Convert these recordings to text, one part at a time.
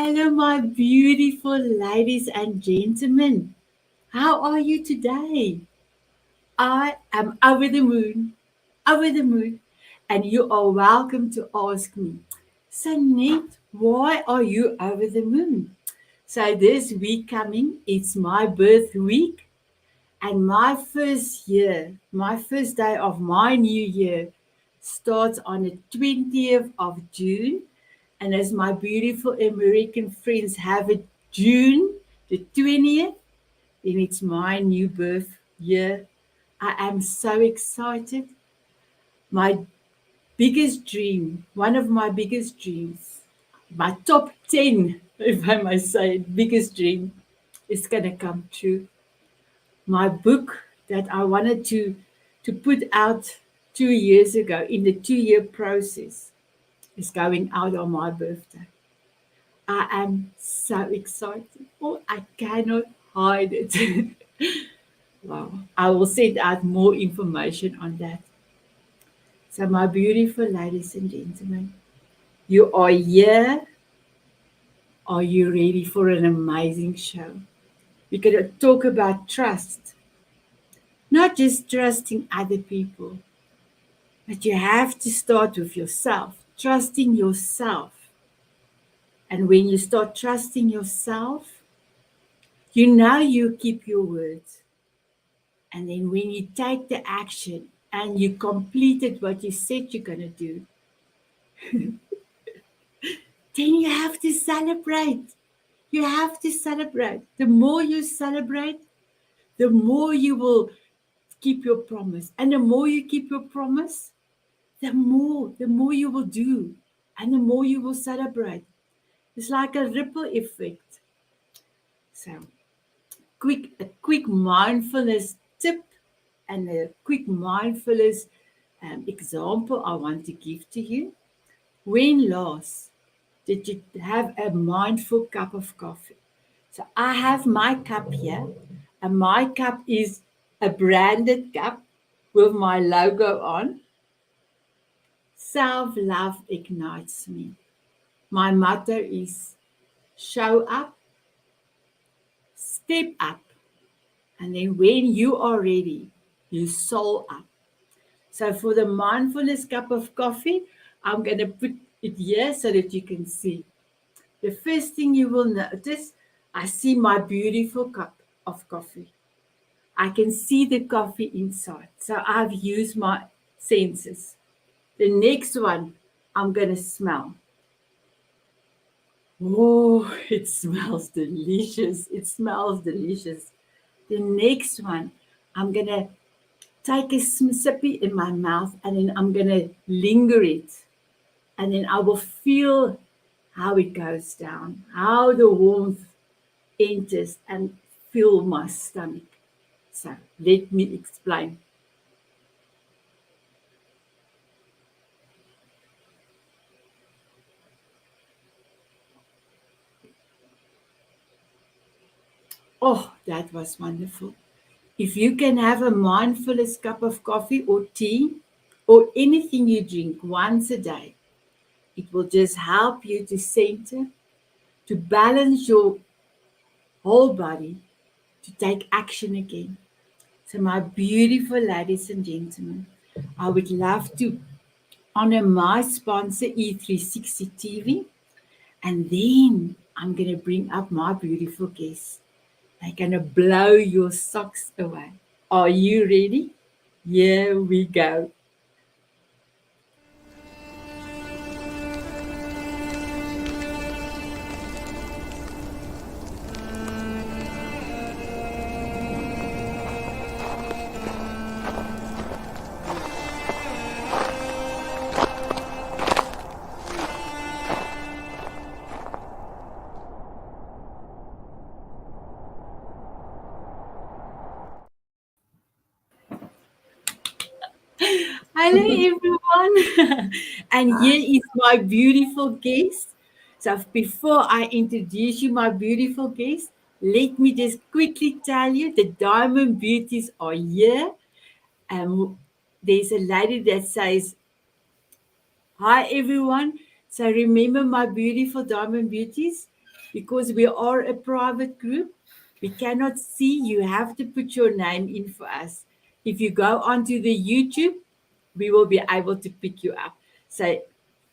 Hello, my beautiful ladies and gentlemen. How are you today? I am over the moon, and you are welcome to ask me, Sanet, why are you over the moon? So this week coming, it's my birth week, and my first day of my new year starts on the 20th of June. And as my beautiful American friends have it June the 20th, then it's my new birth year. I am so excited. My biggest dream, one of my biggest dreams, my top 10, if I may say, biggest dream is going to come true. My book that I wanted to put out 2 years ago in the 2 year process is going out on my birthday. I am so excited. Oh, I cannot hide it. Wow. I will send out more information on that. So, my beautiful ladies and gentlemen, you are here. Are you ready for an amazing show? We're going to talk about trust, not just trusting other people, but you have to start with yourself, trusting yourself. And when you start trusting yourself, you know you keep your words. And then when you take the action and you completed what you said you're going to do, then you have to celebrate. You have to celebrate. The more you celebrate, the more you will keep your promise. And the more you keep your promise, the more you will do. And the more you will celebrate. It's like a ripple effect. So, a quick mindfulness tip and a quick mindfulness example I want to give to you. When last did you have a mindful cup of coffee? So I have my cup here, and my cup is a branded cup with my logo on. Self love ignites me. My motto is show up, step up, and then when you are ready, you soul up. So for the mindfulness cup of coffee, I'm going to put it here so that you can see. The first thing you will notice, I see my beautiful cup of coffee. I can see the coffee inside. So I've used my senses. The next one, I'm going to smell. Oh, it smells delicious. It smells delicious. The next one, I'm going to take a sippy in my mouth and then I'm going to linger it. And then I will feel how it goes down, how the warmth enters and fill my stomach. So let me explain. Oh, that was wonderful. If you can have a mindfulness cup of coffee or tea or anything you drink once a day, it will just help you to center, to balance your whole body, to take action again. So, my beautiful ladies and gentlemen, I would love to honor my sponsor, E360 TV, and then I'm going to bring up my beautiful guests. They're going to blow your socks away. Are you ready? Here we go. Hello, everyone. And here is my beautiful guest. So, before I introduce you, my beautiful guest, let me just quickly tell you the Diamond Beauties are here. There's a lady that says, hi, everyone. So, remember my beautiful Diamond Beauties? because we are a private group. We cannot see. You have to put your name in for us. If you go onto the YouTube, we will be able to pick you up. So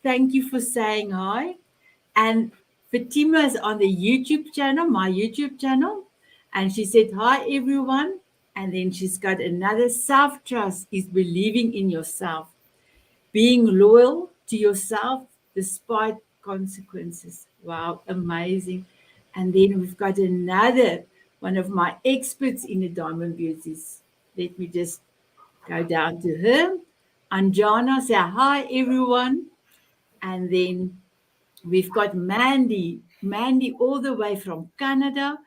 thank you for saying hi. And Fatima is on the YouTube channel, my YouTube channel. And she said, hi, everyone. And then she's got another self trust is believing in yourself, being loyal to yourself despite consequences. Wow, amazing. And then we've got another one of my experts in the diamond beauties. Let me just go down to her. Anjana say hi everyone. And then we've got Mandy. Mandy all the way from Canada.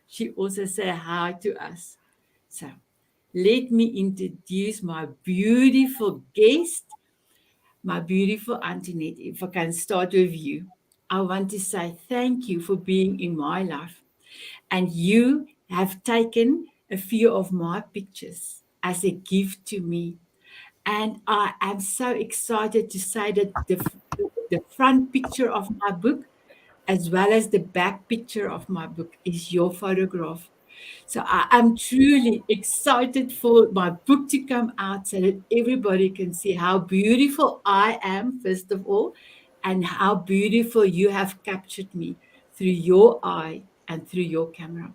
She also say hi to us. So let me introduce my beautiful guest, my beautiful Antoinette. If I can start with you, I want to say thank you for being in my life. And you have taken a few of my pictures as a gift to me. And I am so excited to say that the front picture of my book, as well as the back picture of my book, is your photograph. So I am truly excited for my book to come out so that everybody can see how beautiful I am, first of all, and how beautiful you have captured me through your eye and through your camera.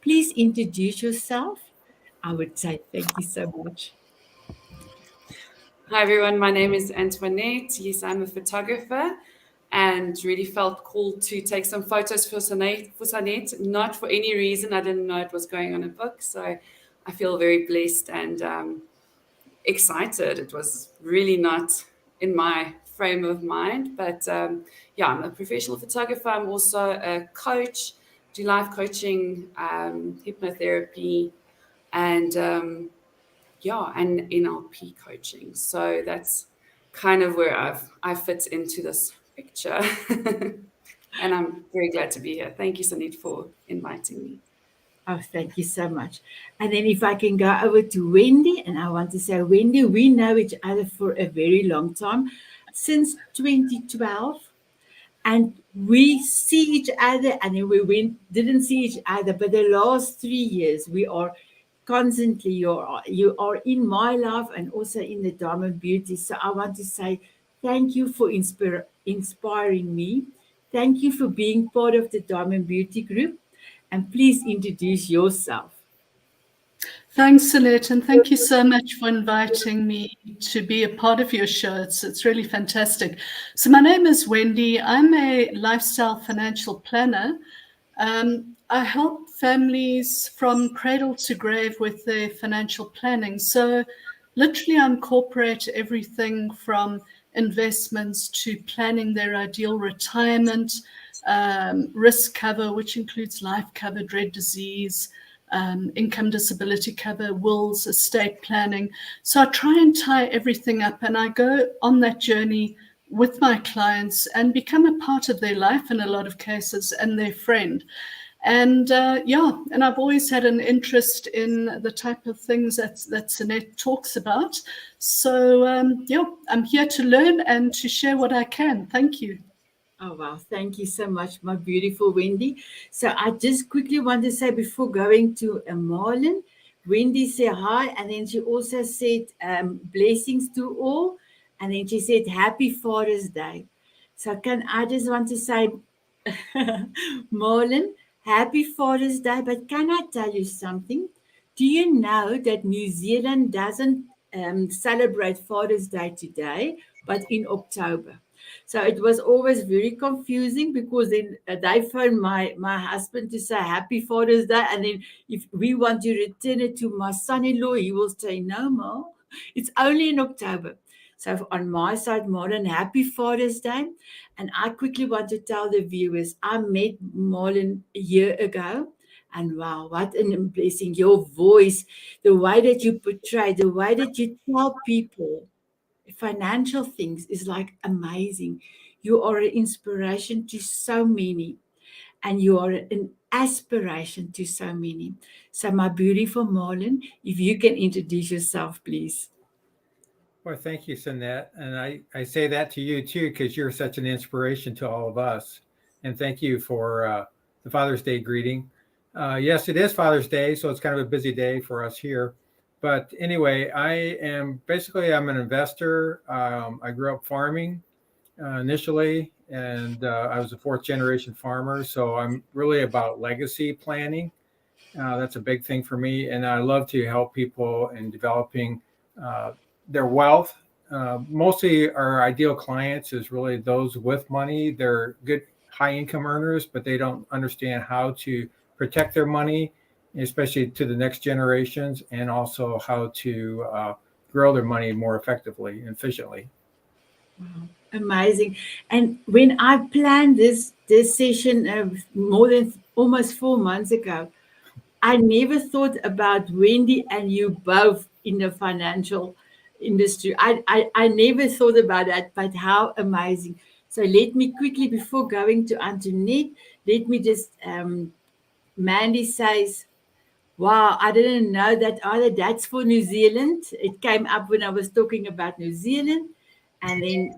Please introduce yourself. I would say thank you so much. Hi everyone, my name is Antoinette. Yes, I'm a photographer and really felt called to take some photos for Sanet. Not for any reason, I didn't know it was going on a book. So I feel very blessed and excited. It was really not in my frame of mind, but yeah, I'm a professional photographer. I'm also a coach, do life coaching, hypnotherapy, and yeah, and NLP coaching. So that's kind of where I fit into this picture. And I'm very glad to be here. Thank you, Sunit, for inviting me. Oh, thank you so much. And then if I can go over to Wendy, and I want to say, Wendy, we know each other for a very long time, since 2012. And we see each other, and then we didn't see each other, but the last 3 years we are constantly, you are in my life and also in the diamond beauty. So I want to say thank you for inspiring me. Thank you for being part of the diamond beauty group, and please introduce yourself. Thanks, Sanet, and thank you so much for inviting me to be a part of your show. It's really fantastic. So my name is Wendy. I'm a lifestyle financial planner. I help families from cradle to grave with their financial planning. So literally I incorporate everything from investments to planning their ideal retirement, risk cover, which includes life cover, dread disease, income disability cover, wills, estate planning. So I try and tie everything up, and I go on that journey with my clients and become a part of their life in a lot of cases and their friend. And yeah, and I've always had an interest in the type of things that Sanet talks about. So yeah, I'm here to learn and to share what I can. Thank you. Oh, wow. Thank you so much, my beautiful Wendy. So I just quickly want to say before going to Marlon, Wendy said hi, and then she also said blessings to all, and then she said happy Father's Day. So can I just want to say, Marlon, happy Father's Day, but can I tell you something? Do you know that New Zealand doesn't celebrate Father's Day today, but in October? So it was always very confusing because then they phoned my husband to say Happy Father's Day, and then if we want to return it to my son-in-law, he will say no more. It's only in October. So on my side, Marlon, Happy Father's Day. And I quickly want to tell the viewers, I met Marlon a year ago. And wow, what a blessing. Your voice, the way that you portray, the way that you tell people financial things is like amazing. You are an inspiration to so many, and you are an aspiration to so many. So, my beautiful Marlon, if you can introduce yourself, please. Well, thank you, Sanette. And I say that to you too, because you're such an inspiration to all of us. And thank you for the Father's Day greeting. Yes, it is Father's Day, so it's kind of a busy day for us here. But anyway, I'm an investor. I grew up farming initially, and I was a fourth generation farmer. So I'm really about legacy planning. That's a big thing for me. And I love to help people in developing their wealth. Mostly our ideal clients is really those with money. They're good high income earners, but they don't understand how to protect their money, especially to the next generations, and also how to grow their money more effectively and efficiently. Wow, amazing. And when I planned this session more than almost 4 months ago, I never thought about Wendy and you both in the financial industry. I never thought about that, but how amazing. So let me quickly, before going to Antoinette, let me just, Mandy says, wow, I didn't know that either. That's for New Zealand. It came up when I was talking about New Zealand. And then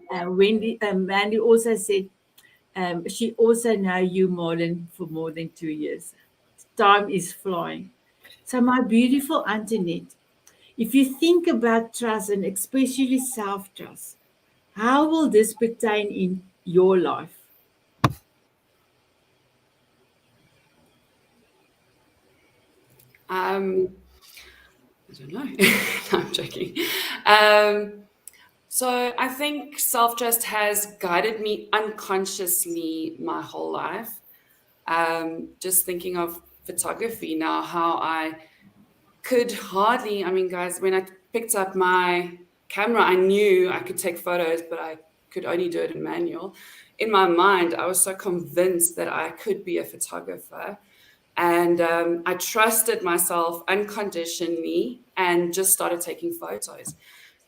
Mandy also said she also know you for more than 2 years. Time is flying. So my beautiful Antoinette, if you think about trust and especially self-trust, how will this pertain in your life? I don't know. No, I'm joking. So I think self-trust has guided me unconsciously my whole life. Just thinking of photography now, how I could hardly, I mean, guys, when I picked up my camera, I knew I could take photos, but I could only do it in manual. In my mind, I was so convinced that I could be a photographer. And I trusted myself unconditionally and just started taking photos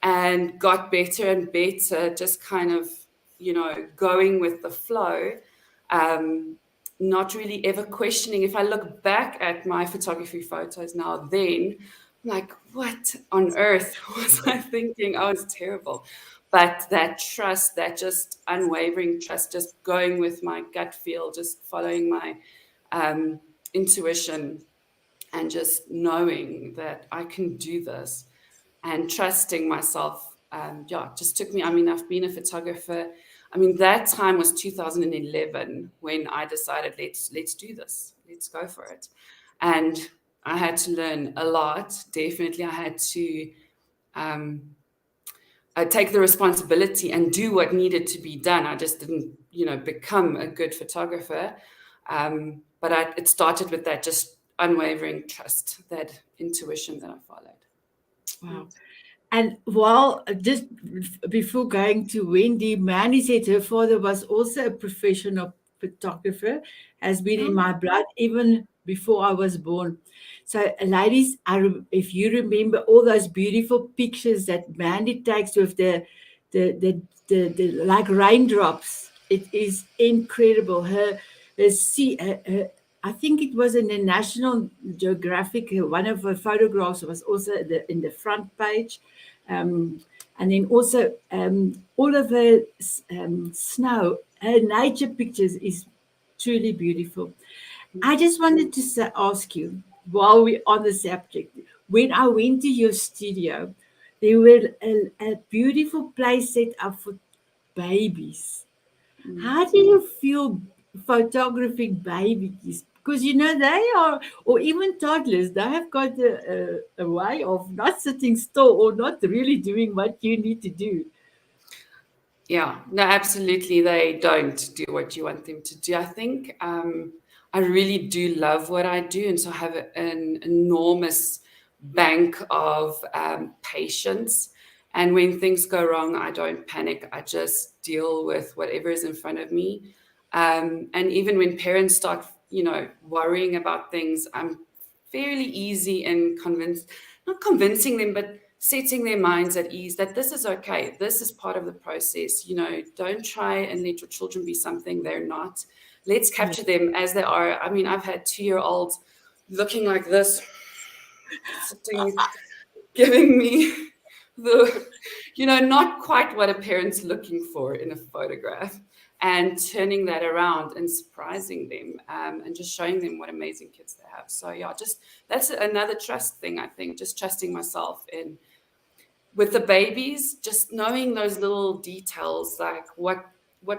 and got better and better, just kind of, going with the flow, not really ever questioning. If I look back at my photography photos now, then I'm like, what on earth was I thinking? I was terrible. But that trust, that just unwavering trust, just going with my gut feel, just following my intuition and just knowing that I can do this and trusting myself. Just took me. I mean, I've been a photographer. I mean, that time was 2011 when I decided let's do this. Let's go for it. And I had to learn a lot. Definitely, I had to take the responsibility and do what needed to be done. I just didn't, become a good photographer. But it started with that just unwavering trust, that intuition that I followed. Wow. And while just before going to Wendy, Mandy said her father was also a professional photographer, has been in my blood even before I was born. So, ladies, if you remember all those beautiful pictures that Mandy takes with the like raindrops, it is incredible. Her sea, I think it was in the National Geographic. One of her photographs was also in the front page. And then also all of her snow, her nature pictures is truly beautiful. I just wanted to ask you, while we're on the subject, when I went to your studio, there were a beautiful place set up for babies. How do you feel photographing babies? Because they are, or even toddlers, they have got a way of not sitting still or not really doing what you need to do. Yeah, no, absolutely. They don't do what you want them to do. I think I really do love what I do. And so I have an enormous bank of patience. And when things go wrong, I don't panic. I just deal with whatever is in front of me. And even when parents start, worrying about things, I'm fairly easy in not convincing them, but setting their minds at ease that this is okay. This is part of the process. Don't try and let your children be something they're not. Let's capture them as they are. I mean, I've had 2-year-olds looking like this, sitting, giving me not quite what a parent's looking for in a photograph. and turning that around and surprising them, and just showing them what amazing kids they have. So yeah, just that's another trust thing, I think, just trusting myself in with the babies, just knowing those little details, like what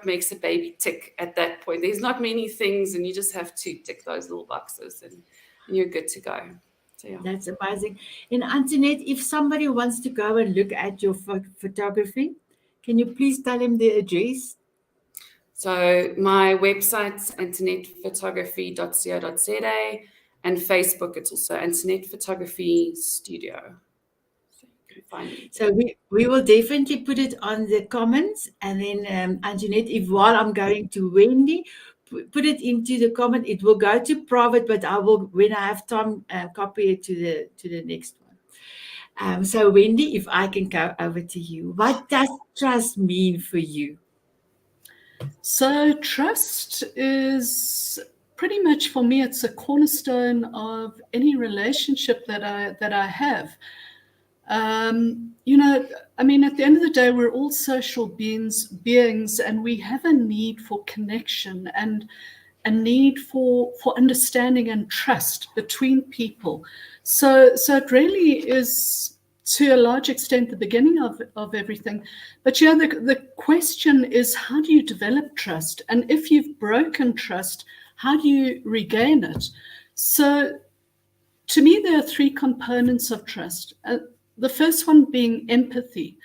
makes a baby tick at that point. There's not many things, and you just have to tick those little boxes, and you're good to go. So yeah. That's amazing. And Antoinette, if somebody wants to go and look at your photography, can you please tell them the address? So my website's antonettephotography.co.za, and Facebook, it's also Antoinette Photography Studio. So you can find me. So we will definitely put it on the comments, and then Antoinette, if while I'm going to Wendy, put it into the comment. It will go to private, but I will, when I have time, copy it to the next one. So Wendy, if I can go over to you, what does trust mean for you? So trust is pretty much, for me, it's a cornerstone of any relationship that I have. You know, I mean, at the end of the day, we're all social beings, and we have a need for connection and a need for understanding and trust between people. So it really is, to a large extent, the beginning of everything. But yeah, the question is, how do you develop trust? And if you've broken trust, how do you regain it? So to me, there are three components of trust. The first one being empathy.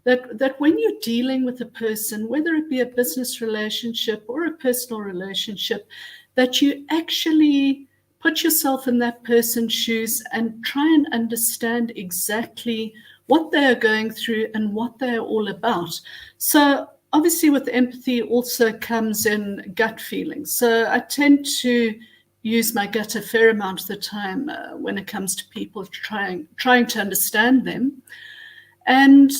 That when you're dealing with a person, whether it be a business relationship or a personal relationship, that you actually put yourself in that person's shoes and try and understand exactly what they are going through and what they're all about. So obviously with empathy also comes in gut feelings. So I tend to use my gut a fair amount of the time when it comes to people, trying to understand them. And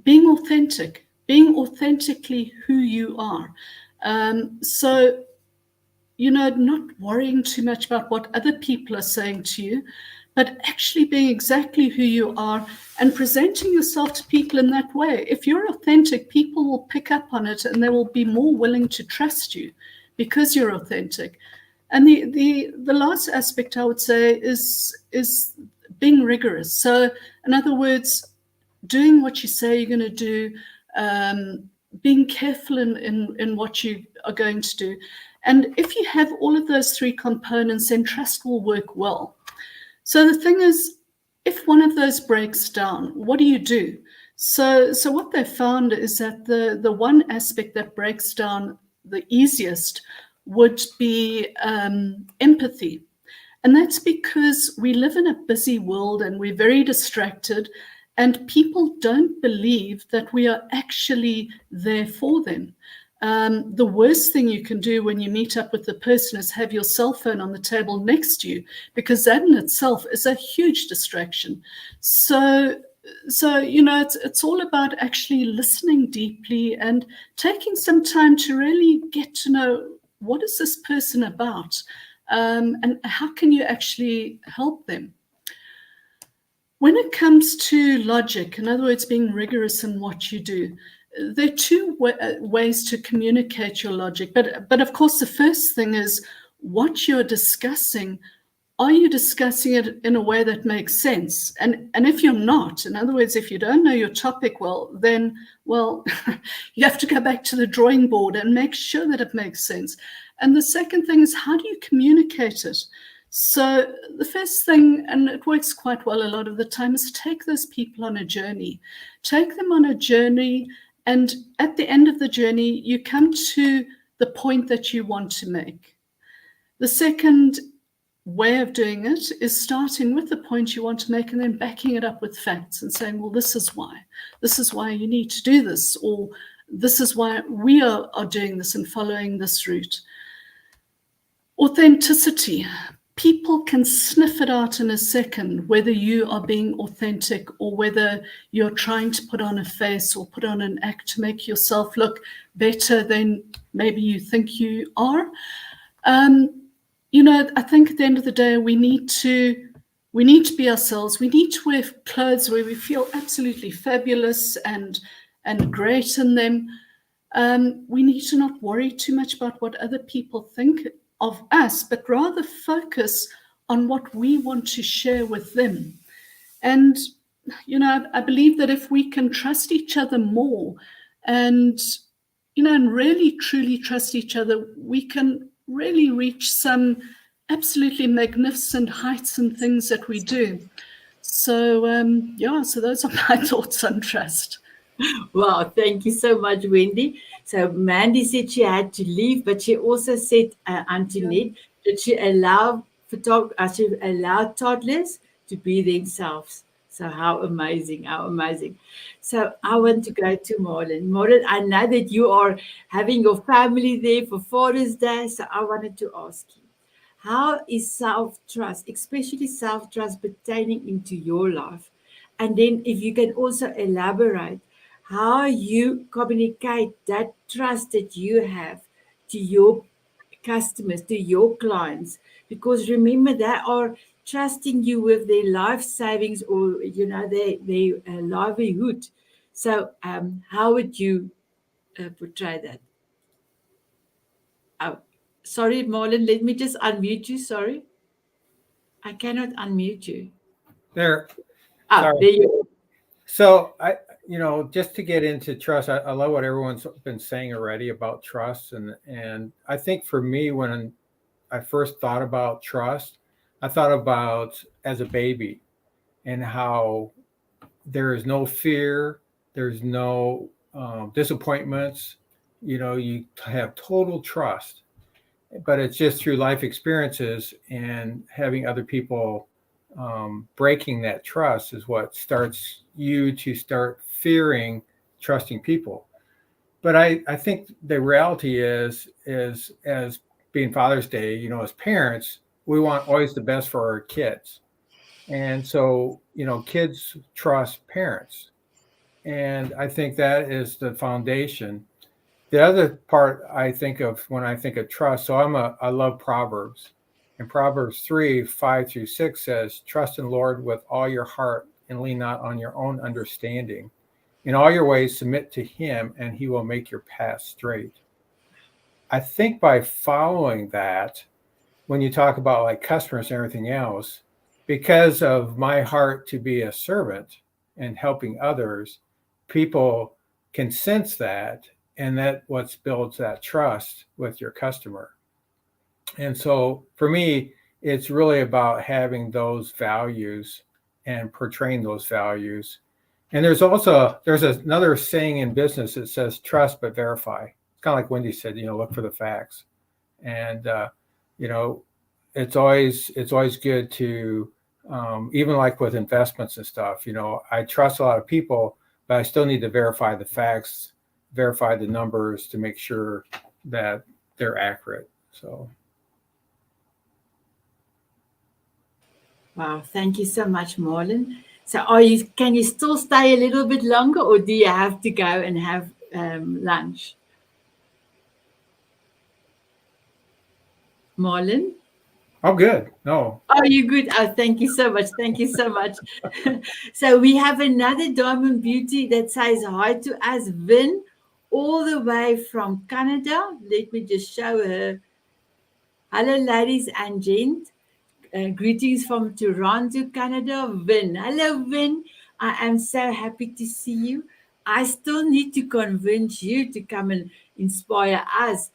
being authentically who you are. So, you know, not worrying too much about what other people are saying to you, but actually being exactly who you are and presenting yourself to people in that way. If you're authentic, people will pick up on it and they will be more willing to trust you because you're authentic. And the last aspect I would say is being rigorous. So in other words, doing what you say you're going to do, being careful in what you are going to do. And if you have all of those three components, then trust will work well. So the thing is, if one of those breaks down, what do you do? So what they found is that the one aspect that breaks down the easiest would be empathy. And that's because we live in a busy world and we're very distracted, and people don't believe that we are actually there for them. The worst thing you can do when you meet up with the person is have your cell phone on the table next to you, because that in itself is a huge distraction. So you know, it's all about actually listening deeply and taking some time to really get to know, what is this person about, and how can you actually help them? When it comes to logic, in other words, being rigorous in what you do, there are two ways to communicate your logic. But of course, the first thing is what you're discussing. Are you discussing it in a way that makes sense? And if you're not, in other words, if you don't know your topic well, then, well, you have to go back to the drawing board and make sure that it makes sense. And the second thing is, how do you communicate it? So the first thing, and it works quite well a lot of the time, is take those people on a journey. Take them on a journey, and at the end of the journey, you come to the point that you want to make. The second way of doing it is starting with the point you want to make and then backing it up with facts and saying, well, this is why you need to do this, or this is why we are doing this and following this route. Authenticity. People can sniff it out in a second, whether you are being authentic or whether you're trying to put on a face or put on an act to make yourself look better than maybe you think you are. You know, I think at the end of the day, we need to be ourselves. We need to wear clothes where we feel absolutely fabulous and great in them. We need to not worry too much about what other people think of us, but rather focus on what we want to share with them. And, I believe that if we can trust each other more and, and really truly trust each other, we can really reach some absolutely magnificent heights and things that we do. So, so those are my thoughts on trust. Wow, thank you so much, Wendy. So Mandy said she had to leave, but she also said, Antoinette, that she allowed toddlers to be themselves. So how amazing, how amazing. So I want to go to Marlon. Marlon, I know that you are having your family there for Father's Day, so I wanted to ask you, how is self-trust, especially self-trust, pertaining into your life? And then if you can also elaborate how you communicate that trust that you have to your customers, to your clients, because remember they are trusting you with their life savings or their livelihood. So how would you portray that? Oh, sorry, Marlon, let me just unmute you. Sorry, I cannot unmute you. There. Ah, Sorry. there you go. So just to get into trust, I love what everyone's been saying already about trust, and I think for me, when I first thought about trust, I thought about as a baby and how there is no fear, there's no disappointments. You have total trust, but it's just through life experiences and having other people breaking that trust is what starts you to start fearing trusting people. But I think the reality is as being Father's Day, as parents, we want always the best for our kids. And so, kids trust parents. And I think that is the foundation. The other part I think of when I think of trust, so I love Proverbs. And Proverbs 3:5-6 says, "Trust in the Lord with all your heart and lean not on your own understanding. In all your ways submit to him, and he will make your path straight." I think by following that, when you talk about like customers and everything else, because of my heart to be a servant and helping others, people can sense that, and that what builds that trust with your customer. And so for me, it's really about having those values and portraying those values. And there's another saying in business that says trust but verify. It's kind of like Wendy said, look for the facts. And you know, it's always good to even like with investments and stuff. I trust a lot of people, but I still need to verify the facts, verify the numbers to make sure that they're accurate. So. Wow, thank you so much, Marlon. So can you still stay a little bit longer or do you have to go and have lunch? Marlon? Oh, good. No. Oh, you're good. Oh, thank you so much. Thank you so much. So we have another Diamond Beauty that says hi to us, Vin, all the way from Canada. Let me just show her. Hello, ladies and gents. Greetings from Toronto, Canada. Vin. Hello, Vin. I am so happy to see you. I still need to convince you to come and inspire us.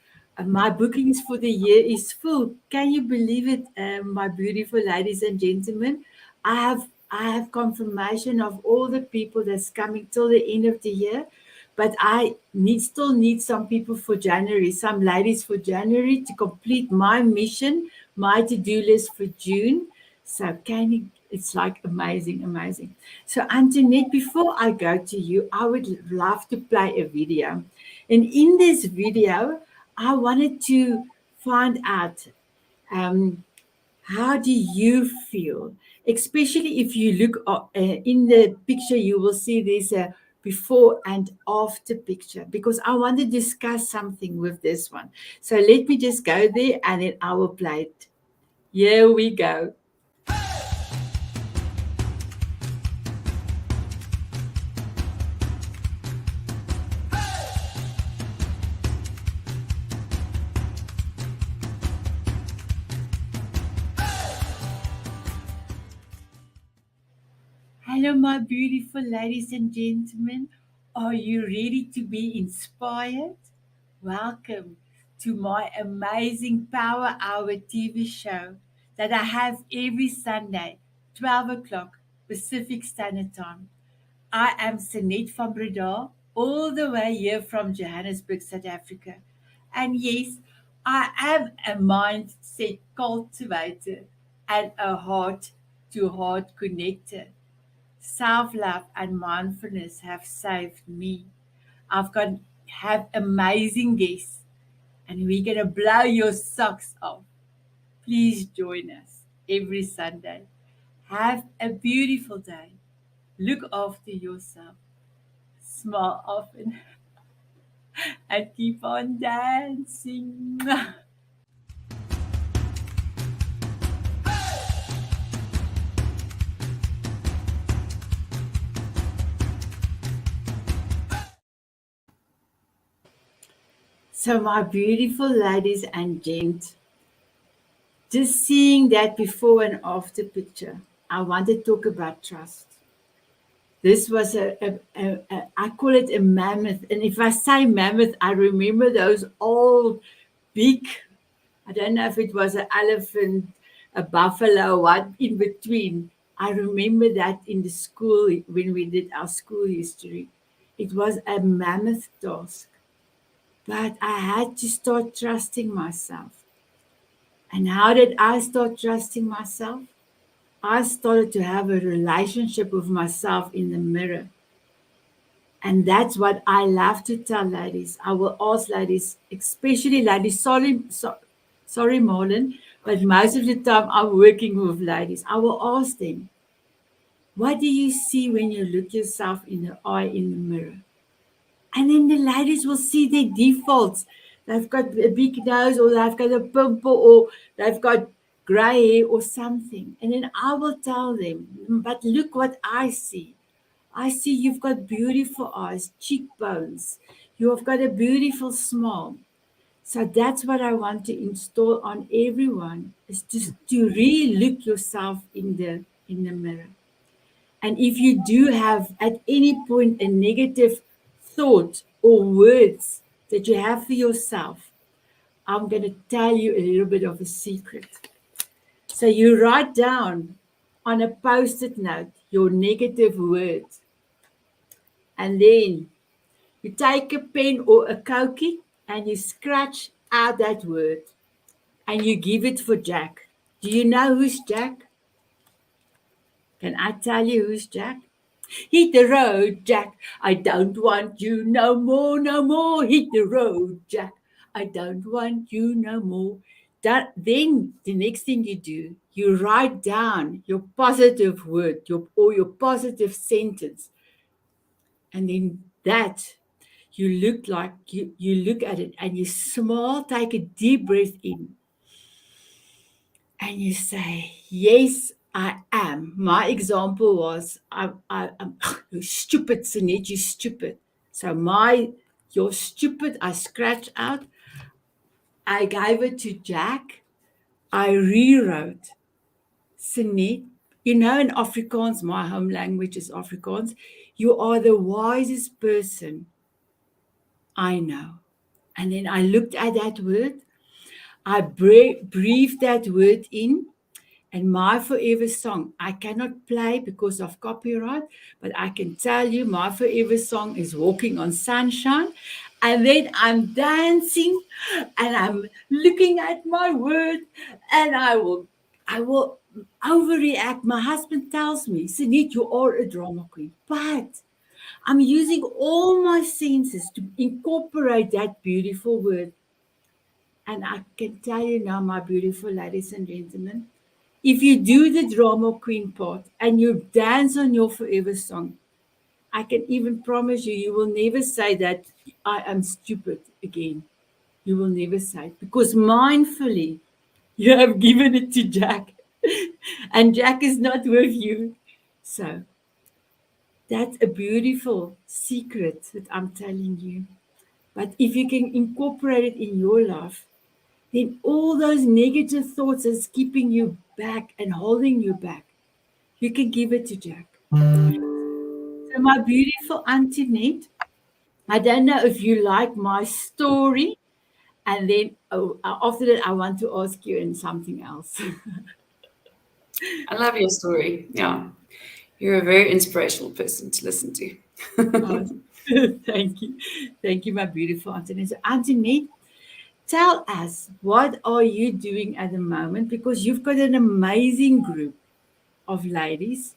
My bookings for the year is full. Can you believe it, my beautiful ladies and gentlemen? I have confirmation of all the people that's coming till the end of the year, but I still need some people for January, some ladies for January to complete my mission, my to-do list for June. So it's like amazing, amazing. So Antoinette, before I go to you, I would love to play a video. And in this video, I wanted to find out how do you feel, especially if you look in the picture, you will see there's a before and after picture, because I want to discuss something with this one. So let me just go there and then I will play it. Here we go. Hello, my beautiful ladies and gentlemen. Are you ready to be inspired? Welcome to my amazing Power Hour TV show that I have every Sunday, 12 o'clock Pacific Standard Time. I am Sanet van Breda, all the way here from Johannesburg, South Africa. And yes, I am a mindset cultivator and a heart to heart connector. Self love and mindfulness have saved me. I've got have amazing guests, and we're gonna blow your socks off. Please join us every Sunday. Have a beautiful day. Look after yourself. Smile often and keep on dancing. So, my beautiful ladies and gents, just seeing that before and after picture, I want to talk about trust. This was I call it a mammoth. And if I say mammoth, I remember those old big, I don't know if it was an elephant, a buffalo, what in between. I remember that in the school when we did our school history. It was a mammoth task. But I had to start trusting myself. And how did I start trusting myself? I started to have a relationship with myself in the mirror. And that's what I love to tell ladies. I will ask ladies, especially ladies, sorry, Marlon, but most of the time I'm working with ladies. I will ask them, what do you see when you look yourself in the eye in the mirror? And then the ladies will see their defaults. They've got a big nose, or they've got a pimple, or they've got grey hair or something. And then I will tell them, but look what I see. I see you've got beautiful eyes, cheekbones. You've got a beautiful smile. So that's what I want to install on everyone, is just to really look yourself in the mirror. And if you do have at any point a negative thought or words that you have for yourself, I'm going to tell you a little bit of a secret. So you write down on a post-it note your negative words, and then you take a pen or a Cokie and you scratch out that word and you give it for Jack. Do you know who's Jack? Can I tell you who's Jack? Hit the road, Jack. I don't want you no more, no more. Hit the road, Jack. I don't want you no more. Then the next thing you do, you write down your positive word, your positive sentence. And then that you look like you look at it and you smile, take a deep breath in, and you say, yes, I am. My example was, I'm you stupid, Sanet, you stupid. So you're stupid, I scratched out. I gave it to Jack. I rewrote, Sanet, you know, in Afrikaans, my home language is Afrikaans, you are the wisest person I know. And then I looked at that word. I breathed that word in, and my forever song, I cannot play because of copyright, but I can tell you my forever song is Walking on Sunshine. And then I'm dancing and I'm looking at my word, and I will overreact. My husband tells me, Sanet, you are a drama queen. But I'm using all my senses to incorporate that beautiful word. And I can tell you now, my beautiful ladies and gentlemen, if you do the drama queen part and you dance on your forever song, I can even promise you, you will never say that I am stupid again. You will never say it, because mindfully you have given it to Jack and Jack is not with you. So that's a beautiful secret that I'm telling you. But if you can incorporate it in your life, then all those negative thoughts that's keeping you back and holding you back, you can give it to Jack. So my beautiful Antoinette, I don't know if you like my story, and then after that, I want to ask you in something else. I love your story. Yeah. You're a very inspirational person to listen to. Oh, thank you, my beautiful Antoinette. So Antoinette, tell us, what are you doing at the moment? Because you've got an amazing group of ladies,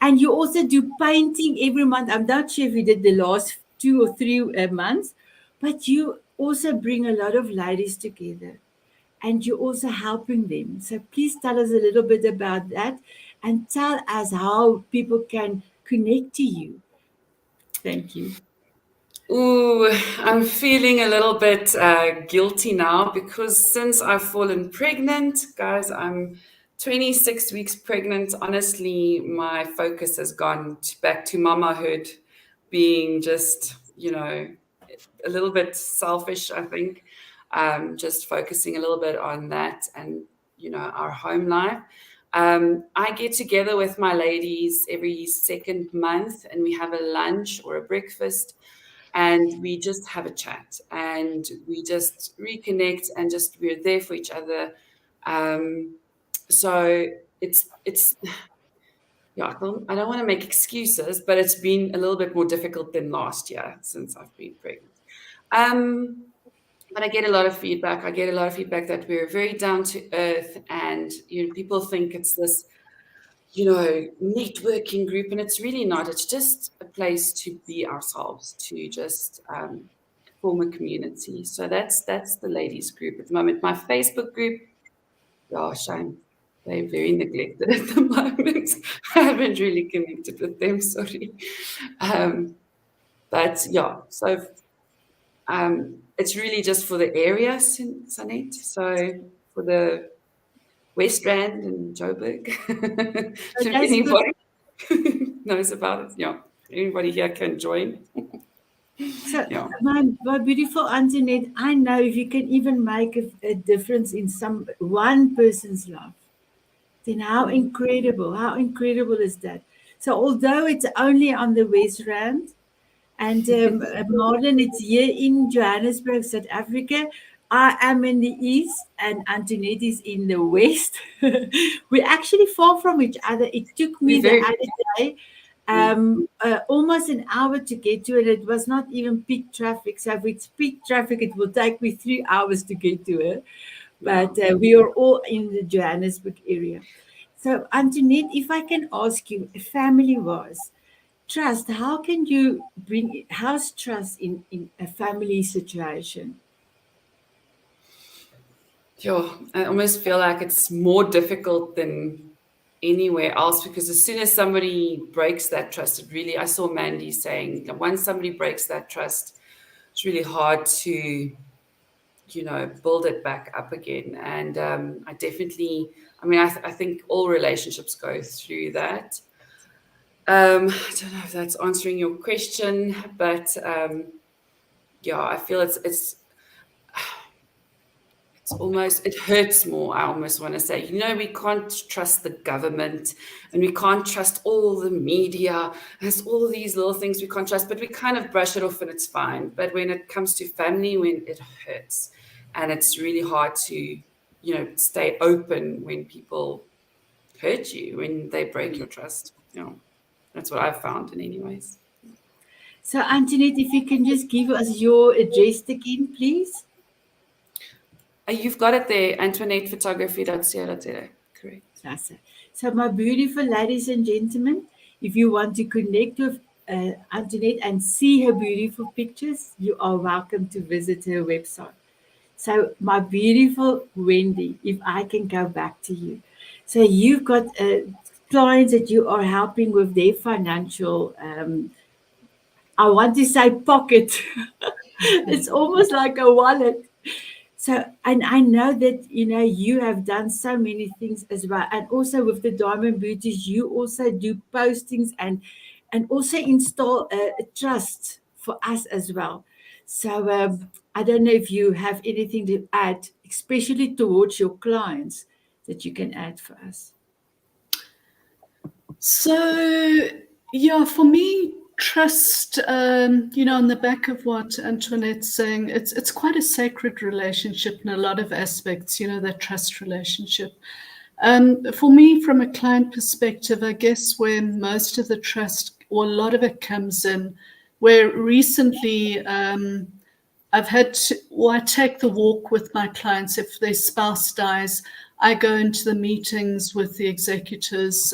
and you also do painting every month. I'm not sure if you did the last 2 or 3 months, but you also bring a lot of ladies together, and you're also helping them. So please tell us a little bit about that, and tell us how people can connect to you. Thank you. Ooh, I'm feeling a little bit guilty now because since I've fallen pregnant, guys, I'm 26 weeks pregnant. Honestly, my focus has gone back to mamahood, being just, a little bit selfish, I think. Just focusing a little bit on that and, our home life. I get together with my ladies every second month and we have a lunch or a breakfast and we just have a chat and we just reconnect and just we're there for each other. So it's yeah, I don't want to make excuses, but it's been a little bit more difficult than last year since I've been pregnant. But I get a lot of feedback. I get a lot of feedback that we're very down to earth, and people think it's this, networking group, and it's really not. It's just a place to be ourselves, to just form a community. So that's the ladies group at the moment. My Facebook group, oh, shame. They're very neglected at the moment. I haven't really connected with them, sorry. But yeah, so it's really just for the area, Sanet. So for the West Rand and Joburg. So So if that's good. anybody knows about it, yeah, anybody here can join. So, Yeah. my beautiful Antoinette, I know if you can even make a difference in one person's life, then how incredible is that? So, although it's only on the West Rand, and Marlon, it's here in Johannesburg, South Africa. I am in the east, and Antoinette is in the west. We're actually far from each other. It took me We're the very other day almost an hour to get to it. It was not even peak traffic. So if it's peak traffic, it will take me 3 hours to get to it. But we are all in the Johannesburg area. So Antoinette, if I can ask you, family-wise, trust, how can you how's trust in a family situation? yeah, I almost feel like it's more difficult than anywhere else because as soon as somebody breaks that trust, I saw Mandy saying that once somebody breaks that trust, it's really hard to, build it back up again. And I definitely, I think all relationships go through that. I don't know if that's answering your question, but yeah, I feel it's almost, it hurts more. I almost want to say, we can't trust the government and we can't trust all the media. There's all these little things we can't trust, but we kind of brush it off and it's fine. But when it comes to family, when it hurts and it's really hard to, stay open when people hurt you, when they break your trust. That's what I've found in any ways. So Antoinette, if you can just give us your address again, please. You've got it there, antoinettephotography.co.za. Correct. That's it. So my beautiful ladies and gentlemen, if you want to connect with Antoinette and see her beautiful pictures, you are welcome to visit her website. So my beautiful Wendy, if I can go back to you. So you've got clients that you are helping with their financial, I want to say pocket. It's almost like a wallet. So, and I know that, you have done so many things as well. And also with the Diamond Beauties, you also do postings and also install a trust for us as well. So I don't know if you have anything to add, especially towards your clients, that you can add for us. So, yeah, for me, trust, on the back of what Antoinette's saying, it's quite a sacred relationship in a lot of aspects, that trust relationship. For me, from a client perspective, I guess where most of the trust or a lot of it comes in, where recently I've had to, or I take the walk with my clients. If their spouse dies, I go into the meetings with the executors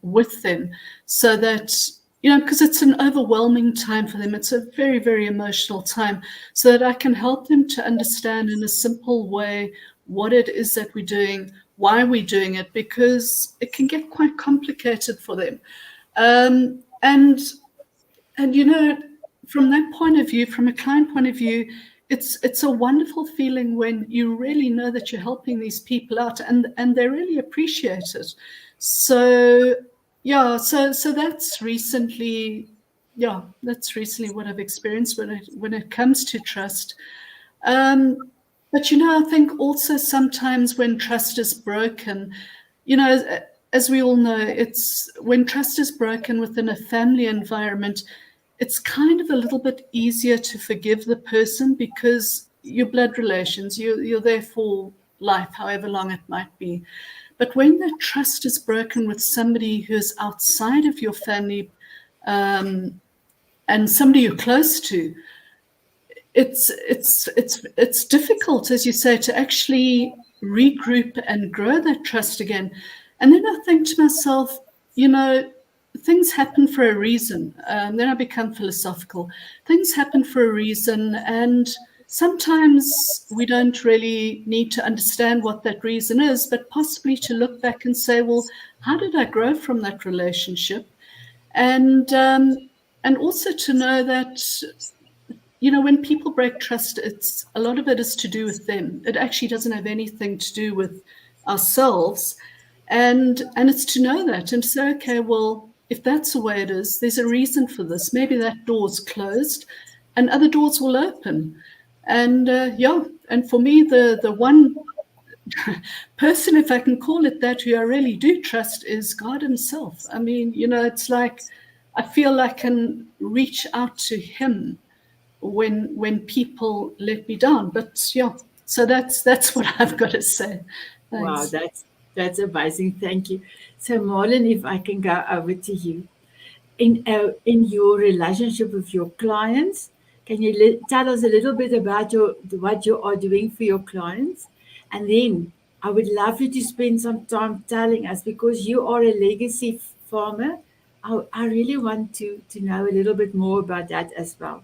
with them so that, because it's an overwhelming time for them. It's a very, very emotional time, so that I can help them to understand in a simple way what it is that we're doing, why we're doing it, because it can get quite complicated for them. And from that point of view, from a client point of view, it's a wonderful feeling when you really know that you're helping these people out, and they really appreciate it. So yeah, so that's recently what I've experienced when it comes to trust. But I think also sometimes when trust is broken, as we all know, it's when trust is broken within a family environment, it's kind of a little bit easier to forgive the person because you're blood relations, you're there for life, however long it might be. But when that trust is broken with somebody who's outside of your family, and somebody you're close to, it's difficult, as you say, to actually regroup and grow that trust again. And then I think to myself, things happen for a reason. Then I become philosophical. Things happen for a reason, and sometimes we don't really need to understand what that reason is, but possibly to look back and say, well, how did I grow from that relationship? And also to know that, when people break trust, it's a lot of it is to do with them. It actually doesn't have anything to do with ourselves. And it's to know that and to say, okay, well, if that's the way it is, there's a reason for this. Maybe that door's closed and other doors will open. And and for me, the one person, if I can call it that, who I really do trust is God himself. I mean, it's like I feel I can reach out to him when people let me down. But yeah, so that's what I've got to say. Wow, Thanks. that's amazing. Thank you. So, Marlon, if I can go over to you, in your relationship with your clients, can you tell us a little bit about what you are doing for your clients, and then I would love you to spend some time telling us, because you are a legacy farmer. I really want to know a little bit more about that as well.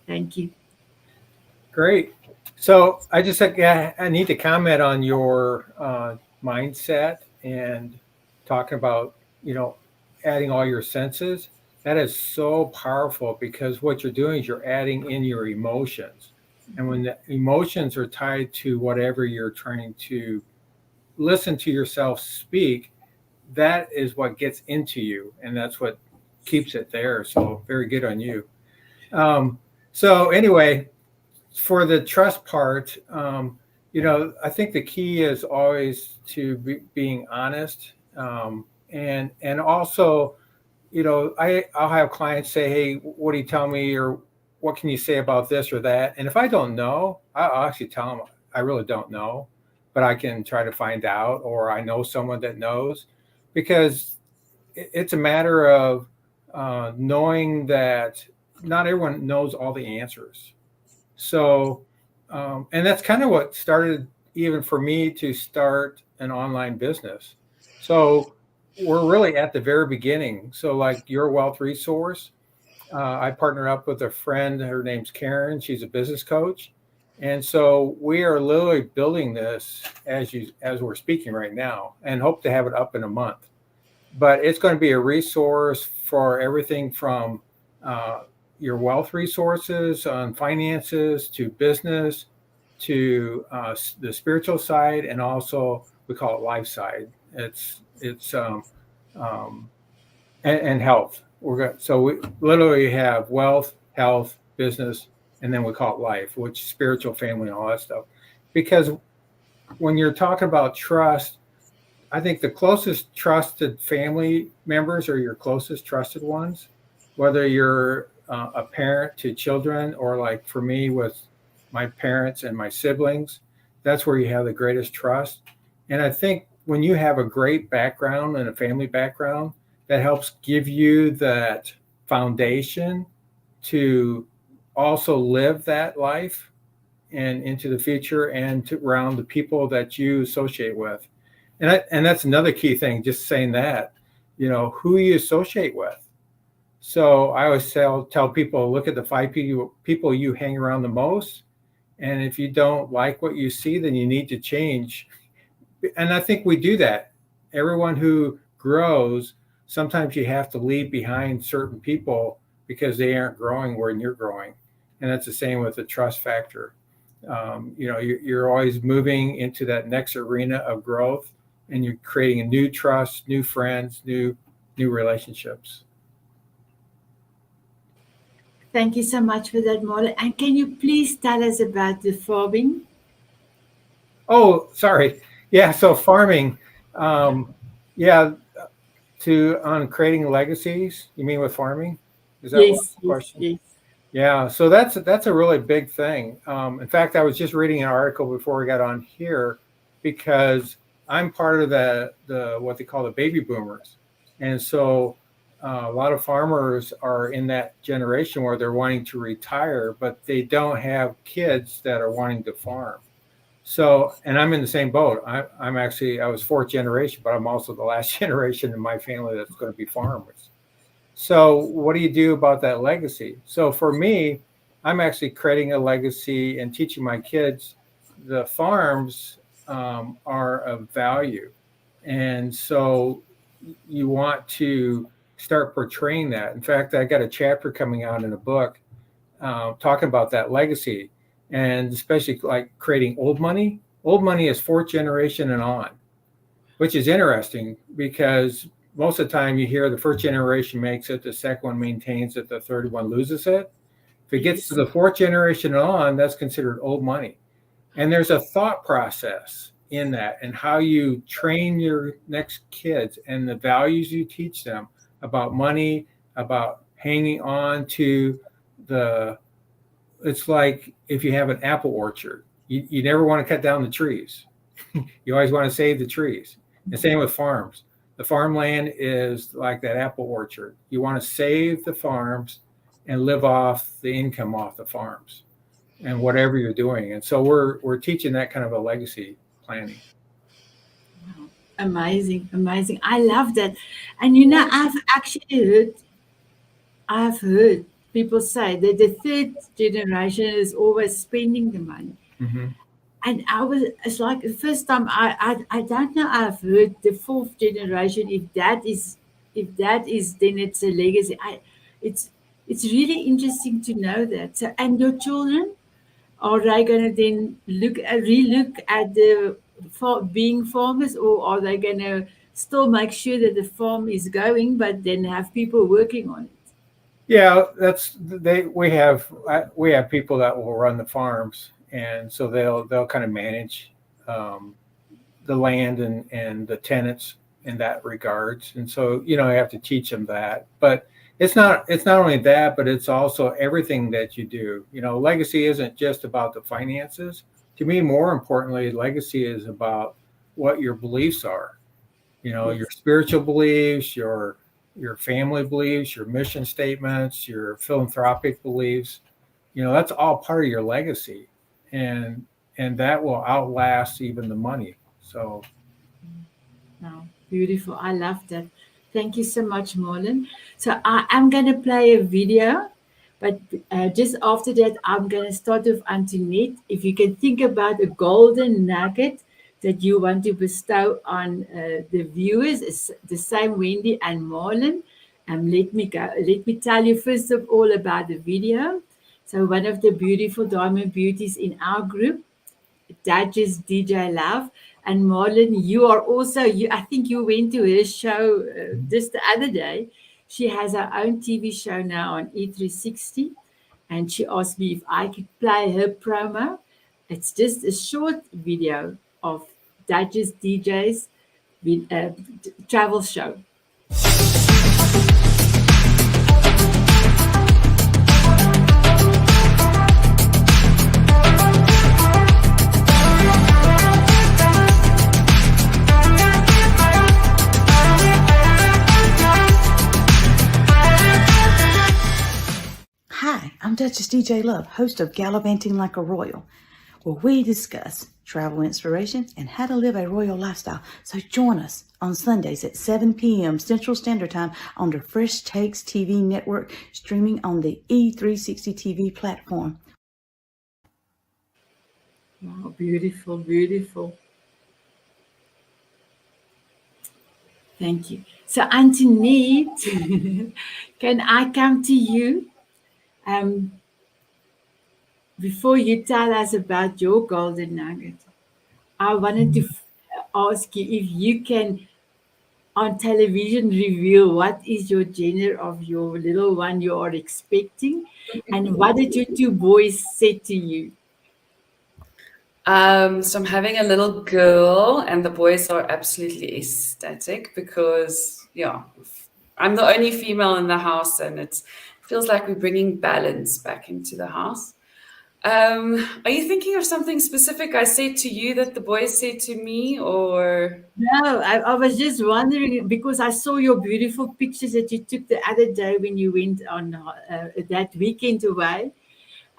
Thank you. Great. So I just I need to comment on your mindset and talking about adding all your senses. That is so powerful because what you're doing is you're adding in your emotions, and when the emotions are tied to whatever you're trying to listen to yourself speak, that is what gets into you, and that's what keeps it there. So very good on you. So anyway, for the trust part, I think the key is always to being honest, and also, I'll have clients say, "Hey, what do you tell me?" or "What can you say about this or that?" And if I don't know, I'll actually tell them I really don't know, but I can try to find out, or I know someone that knows, because it's a matter of knowing that not everyone knows all the answers. So, and that's kind of what started even for me to start an online business. So we're really at the very beginning. So like your wealth resource, I partnered up with a friend. Her name's Karen. She's a business coach. And so we are literally building this as we're speaking right now, and hope to have it up in a month. But it's going to be a resource for everything from your wealth resources on finances to business to the spiritual side, and also we call it life side. It's um, and health. So we literally have wealth, health, business, and then we call it life, which spiritual, family, and all that stuff. Because when you're talking about trust, I think the closest trusted family members are your closest trusted ones, whether you're a parent to children or like for me with my parents and my siblings, that's where you have the greatest trust. And I think when you have a great background and a family background, that helps give you that foundation to also live that life and into the future and to around the people that you associate with. And that's another key thing, just saying that, who you associate with. So I always tell people, look at the five people you hang around the most. And if you don't like what you see, then you need to change. And I think we do that. Everyone who grows, sometimes you have to leave behind certain people because they aren't growing where you're growing. And that's the same with the trust factor. You're always moving into that next arena of growth, and you're creating a new trust, new friends, new relationships. Thank you so much for that, Marlon. And can you please tell us about the farming? Oh, sorry. Yeah. So farming, yeah, on creating legacies. You mean with farming? Is that what Yes, the yes, question? yes. Yeah. So that's a really big thing. In fact, I was just reading an article before we got on here because I'm part of the what they call the baby boomers, and so a lot of farmers are in that generation where they're wanting to retire, but they don't have kids that are wanting to farm. So, and I'm in the same boat. I was fourth generation, but I'm also the last generation in my family that's going to be farmers. So, what do you do about that legacy? So, for me, I'm actually creating a legacy and teaching my kids the farms are of value. And so, you want to start portraying that. In fact, I got a chapter coming out in a book talking about that legacy and especially like creating old money. Old money is fourth generation and on, which is interesting because most of the time you hear the first generation makes it, the second one maintains it, the third one loses it. If it gets to Yes. the fourth generation and on, that's considered old money. And there's a thought process in that and how you train your next kids and the values you teach them about money, about hanging on to the it's like if you have an apple orchard, you never want to cut down the trees. You always want to save the trees. And same with farms. The farmland is like that apple orchard. You want to save the farms and live off the income off the farms and whatever you're doing. And so we're teaching that kind of a legacy planning. Wow. Amazing, amazing. I love that. And I've heard people say that the third generation is always spending the money. Mm-hmm. And it's like the first time I don't know, I've heard the fourth generation. If that is, then it's a legacy. It's, it's really interesting to know that. So, and your children, are they going to then relook at the being farmers, or are they going to still make sure that the farm is going, but then have people working on it? Yeah, we have people that will run the farms, and so they'll kind of manage um, the land and the tenants in that regards. And so, you have to teach them that. But it's not only that, but it's also everything that you do. Legacy isn't just about the finances. To me, more importantly, legacy is about what your beliefs are. Your Yes. spiritual beliefs, your family beliefs, your mission statements, your philanthropic beliefs. That's all part of your legacy. And that will outlast even the money. So Wow, beautiful. I love that. Thank you so much, Marlon. So I am going to play a video, but just after that, I'm going to start with Antoinette. If you can think about a golden nugget that you want to bestow on the viewers, it's the same Wendy and Marlon. Let me go. Let me tell you first of all about the video. So one of the beautiful diamond beauties in our group, Duchess DJ Love. And Marlon, you are also, I think you went to her show just the other day. She has her own TV show now on E360. And she asked me if I could play her promo. It's just a short video of Duchess DJs travel show. Hi, I'm Duchess DJ Love, host of Gallivanting Like a Royal, where we discuss travel inspiration and how to live a royal lifestyle. So join us on Sundays at 7 p.m. Central Standard Time on the Fresh Takes TV network, streaming on the E360 TV platform. Wow, beautiful, beautiful. Thank you. So, Antoinette, can I come to you? Before you tell us about your golden nugget, I wanted to ask you if you can, on television, reveal what is your gender of your little one you are expecting, and what did your two boys say to you? So I'm having a little girl, and the boys are absolutely ecstatic because, yeah, I'm the only female in the house, and it feels like we're bringing balance back into the house. Are you thinking of something specific I said to you that the boys said to me, or? No, I was just wondering because I saw your beautiful pictures that you took the other day when you went on that weekend away.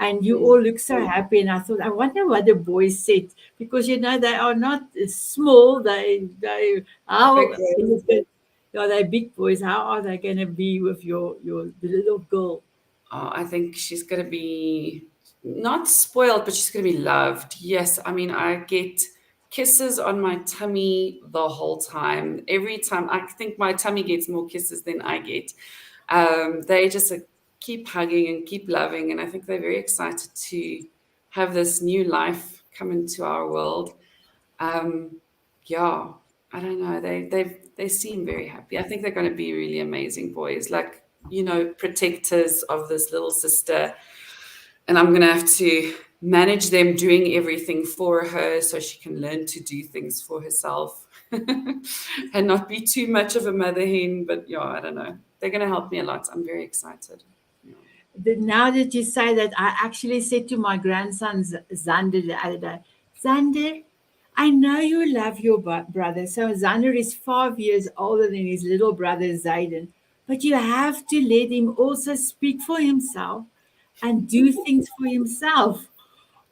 And you all look so happy, and I thought, I wonder what the boys said, because you know they are not small. They how Big boys. are they big boys? How are they going to be with the little girl? Oh, I think she's going to be not spoiled, but she's going to be loved. Yes, I mean, I get kisses on my tummy the whole time. Every time, I think my tummy gets more kisses than I get. They just keep hugging and keep loving, and I think they're very excited to have this new life come into our world. Yeah, I don't know. They seem very happy. I think they're going to be really amazing boys, like, you know, protectors of this little sister. And I'm going to have to manage them doing everything for her so she can learn to do things for herself and not be too much of a mother hen. But yeah, I don't know. They're going to help me a lot. I'm very excited. Now that you say that, I actually said to my grandson Zander the other day, Zander, I know you love your brother. So Zander is 5 years older than his little brother Zayden, but you have to let him also speak for himself and do things for himself.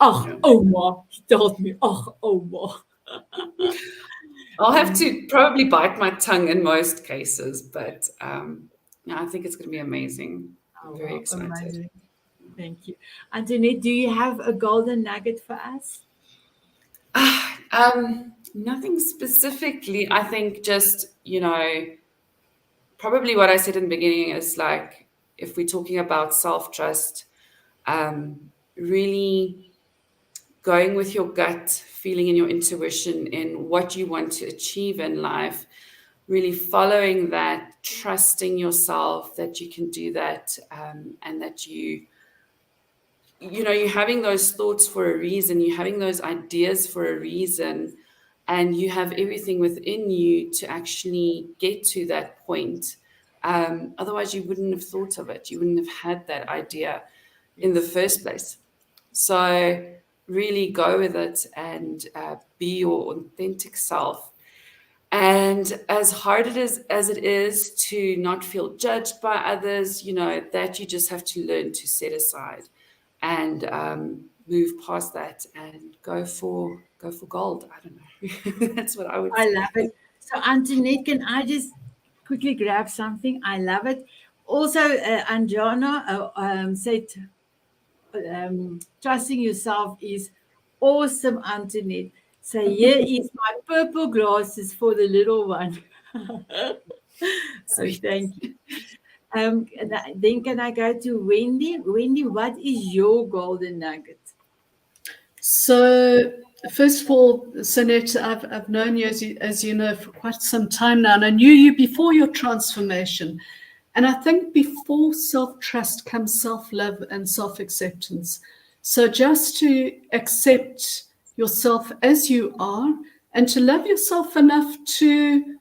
Oh, Yeah. Oma, he told me, oh, Oma. I'll have to probably bite my tongue in most cases, but yeah, I think it's going to be amazing. I'm very excited. Amazing. Thank you. Antoinette, do you have a golden nugget for us? Nothing specifically. I think just, you know, probably what I said in the beginning is like, if we're talking about self-trust, really going with your gut feeling and your intuition in what you want to achieve in life, really following that, trusting yourself that you can do that, and that you know, you're having those thoughts for a reason, you're having those ideas for a reason, and you have everything within you to actually get to that point. Otherwise, you wouldn't have thought of it. You wouldn't have had that idea in the first place. So really go with it and be your authentic self. And as hard as it is to not feel judged by others, you know, that you just have to learn to set aside and move past that and go for gold. I don't know. That's what I would I say. love it. So, Antoinette, can I just quickly grab something? I love it. Also, Anjana said, trusting yourself is awesome, Antoinette. So, here is my purple glasses for the little one. So, thank you. Then can I go to Wendy? Wendy, what is your golden nugget? So, first of all, Sanet, I've known you, as you know, for quite some time now, and I knew you before your transformation. And I think before self-trust comes self-love and self-acceptance. So just to accept yourself as you are and to love yourself enough to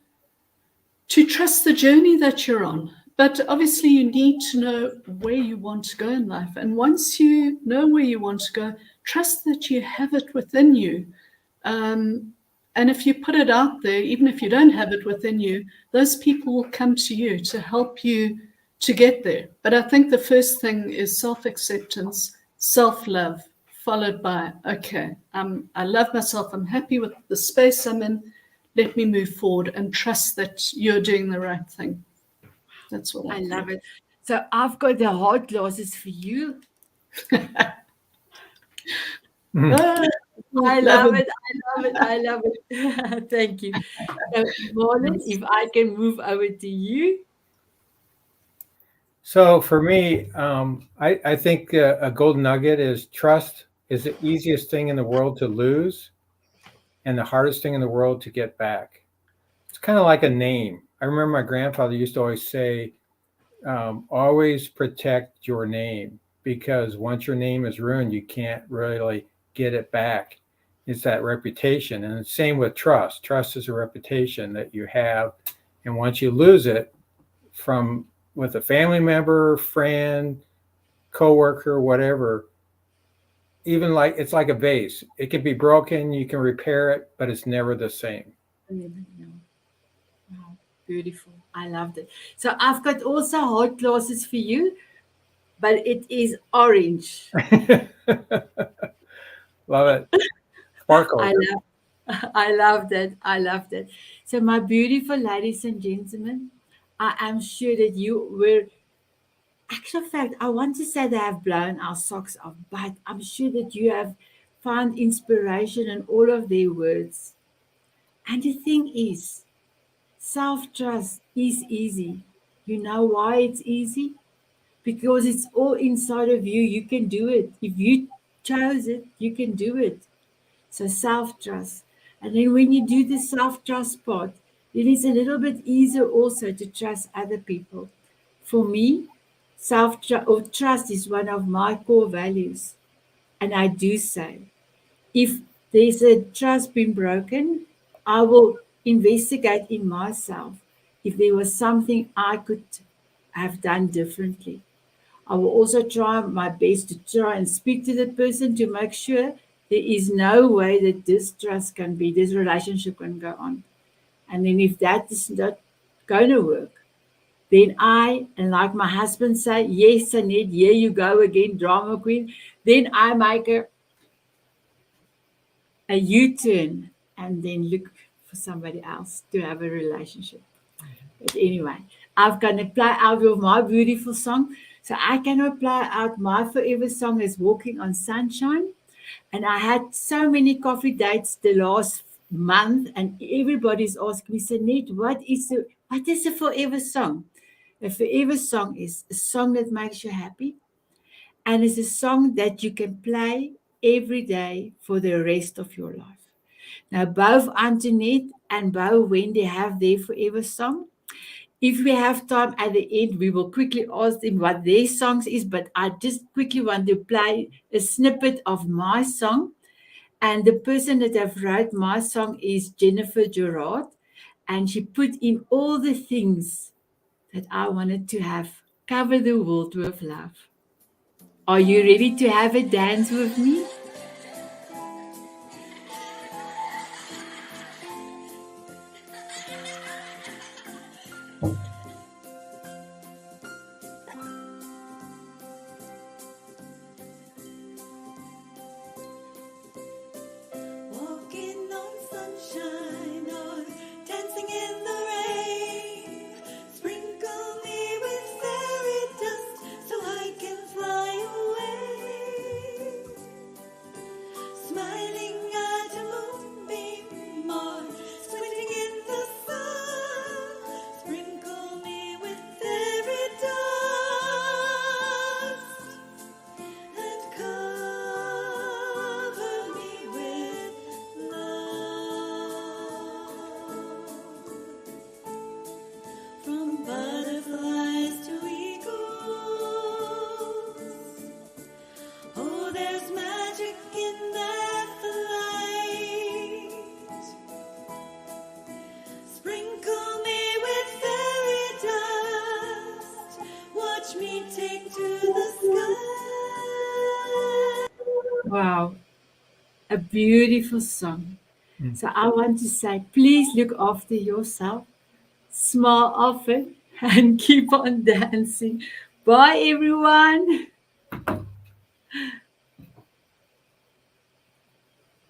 trust the journey that you're on. But obviously you need to know where you want to go in life. And once you know where you want to go, trust that you have it within you. And if you put it out there, even if you don't have it within you, those people will come to you to help you to get there. But I think the first thing is self-acceptance, self-love, followed by, okay, I love myself, I'm happy with the space I'm in, let me move forward and trust that you're doing the right thing. That's what I think. love it. So I've got the hot glasses for you. Ah, I love it. it. I love it. I love it. Thank you. So, Marlon, if I can move over to you. So for me, I think a golden nugget is trust is the easiest thing in the world to lose and the hardest thing in the world to get back. It's kind of like a name. I remember my grandfather used to always say, always protect your name, because once your name is ruined, you can't really get it back. It's that reputation. And the same with trust. Trust is a reputation that you have. And once you lose it from with a family member, friend, coworker, whatever, even like it's like a vase. It can be broken, you can repair it, but it's never the same. Wow, beautiful. I loved it. So I've got also hot glasses for you, but it is orange. Love it. Sparkle. I love I love that. I love that. So my beautiful ladies and gentlemen, I am sure that you were actual fact, I want to say they have blown our socks off, but I'm sure that you have found inspiration in all of their words. And the thing is, self trust is easy. You know why it's easy? Because it's all inside of you. You can do it. If you chose it, you can do it. So self trust. And then when you do the self trust part, it is a little bit easier also to trust other people. For me, self or trust is one of my core values. And I do say, if there's a trust been broken, I will investigate in myself if there was something I could have done differently. I will also try my best to try and speak to the person to make sure there is no way that this relationship can go on. And then if that is not going to work, then and like my husband say, yes, Annette, here you go again, drama queen. Then I make a U-turn and then look for somebody else to have a relationship. But anyway, I'm going to play out of my beautiful song. So I can play out my forever song as Walking on Sunshine. And I had so many coffee dates the last month, and everybody's asking me, Sanet, what is a forever song? A forever song is a song that makes you happy, and it's a song that you can play every day for the rest of your life. Now, both Antoinette and both Wendy have their forever song. If we have time at the end, we will quickly ask them what their songs is, but I just quickly want to play a snippet of my song. And the person that have wrote my song is Jennifer Gerard, and she put in all the things that I wanted to have cover the world with love. Are you ready to have a dance with me? Walking on sunshine or dancing in the rain. Sprinkle me with fairy dust so I can fly away. Wow, a beautiful song. Mm. So I want to say, please look after yourself, smile often, and keep on dancing. Bye, everyone.